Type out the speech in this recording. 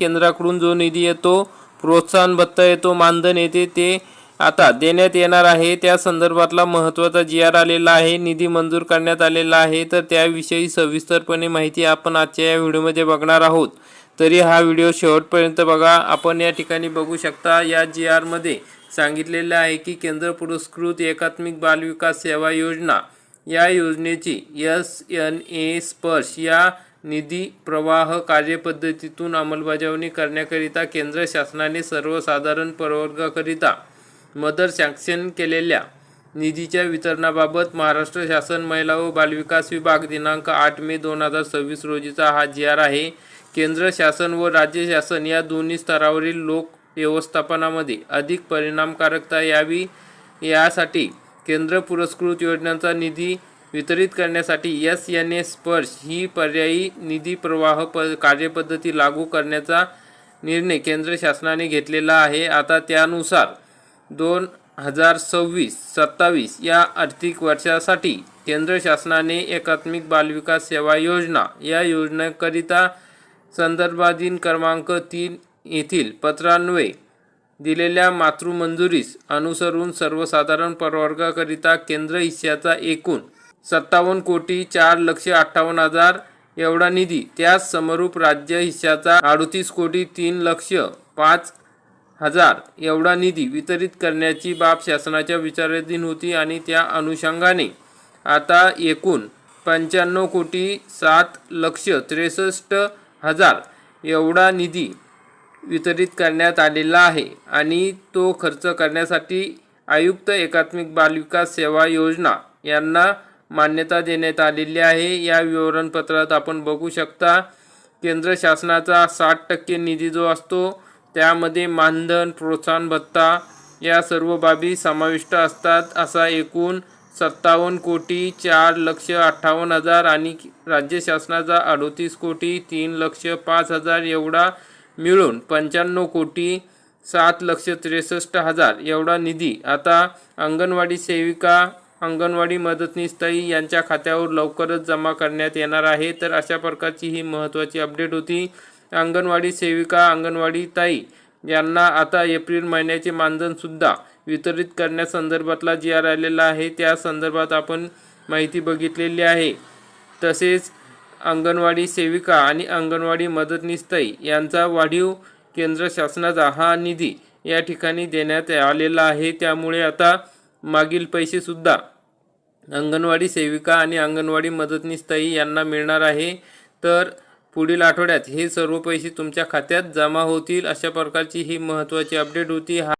केंद्राकडून जो निधी येतो, प्रोत्साहन भत्ता येतो, मानधन येते, ते आता देण्यात येणार आहे। त्या संदर्भातला महत्त्वाचा जी.आर. आलेला आहे, निधी मंजूर करण्यात आलेला आहे। तर त्याविषयी सविस्तरपणे माहिती आपण आजच्या या व्हिडिओमध्ये बघणार आहोत। तरी हा व्हिडिओ शेवटपर्यंत बघा। आपण या ठिकाणी बघू शकता, या जी.आर.मध्ये सांगितलेलं आहे की केंद्र पुरस्कृत एकात्मिक बालविकास सेवा योजना या योजनेची SNA स्पर्श या निधी प्रवाह कार्यपद्धतीतून अंमलबजावणी करण्याकरिता केंद्र शासनाने सर्वसाधारण प्रवर्गाकरिता मदर सँक्शन केलेल्या निधीच्या वितरणाबाबत महाराष्ट्र शासन महिला व बालविकास विभाग दिनांक 8 मे 2026 रोजीचा हा जी.आर. आहे। केंद्र शासन व राज्य शासन या दोन्ही स्तरावरील लोक व्यवस्थापनामध्ये अधिक परिणामकारकता यावी यासाठी केंद्र पुरस्कृत योजनांचा निधी वितरित करण्यासाठी SNA स्पर्श ही पर्यायी निधी प्रवाह कार्यपद्धती लागू करण्याचा निर्णय केंद्र शासनाने घेतलेला आहे। आता त्यानुसार 2026-27 या आर्थिक वर्षासाठी केंद्र शासनाने एकात्मिक बालविकास सेवा योजना या योजनेकरिता संदर्भाधीन क्रमांक 3 येथील पत्रान्वये दिलेल्या मातृमंजुरीस अनुसरून सर्वसाधारण प्रवर्गाकरिता केंद्र हिश्श्याचा एकूण 57,04,58,000 एवढा निधी, त्याच समरूप राज्य हिश्श्याचा 38,03,05,000 एवढा निधी वितरित करण्याची बाब शासनाच्या विचाराधीन होती आणि त्या अनुषंगाने आता एकूण 95,07,63,000 एवढा निधी वितरित करण्यात आलेला आहे आणि तो खर्च करण्यासाठी आयुक्त एकात्मिक बालविकास सेवा योजना यांना मान्यता देण्यात आलेली आहे। या विवरणपत्रात आपण बघू शकता, केंद्र शासनाचा 60% निधी जो असतो त्यामध्ये मानधन, प्रोत्साहन भत्ता या सर्व बाबी समाविष्ट असतात। असा एकूण 57,04,58,000 आणि राज्य शासनाचा 38,03,05,000 एवढा मिळून 95,07,63,000 एवढा निधी आता अंगणवाडी सेविका, अंगणवाडी मदतनीस ताई यांच्या खात्यावर लवकरच जमा करण्यात येणार आहे। तर अशा प्रकारची ही महत्त्वाची अपडेट होती। अंगणवाडी सेविका, अंगणवाडी ताई यांना आता एप्रिल महिन्याचे मानधनसुद्धा वितरित करण्यासंदर्भातला जी.आर. आलेला आहे। त्या संदर्भात आपण माहिती बघितलेली आहे। तसेच अंगणवाडी सेविका आणि अंगणवाडी मदतनीस ताई यांचा वाढीव केंद्र शासनाचा हा निधी या ठिकाणी देण्यात आलेला आहे। त्यामुळे आता मागील पैसेसुद्धा अंगणवाडी सेविका आणि अंगणवाडी मदतनीस ताई यांना मिळणार आहे। तर पुढील आठवड्यात हे सर्व पैसे तुमच्या खात्यात जमा होतील। अशा प्रकारची ही महत्त्वाची अपडेट होती।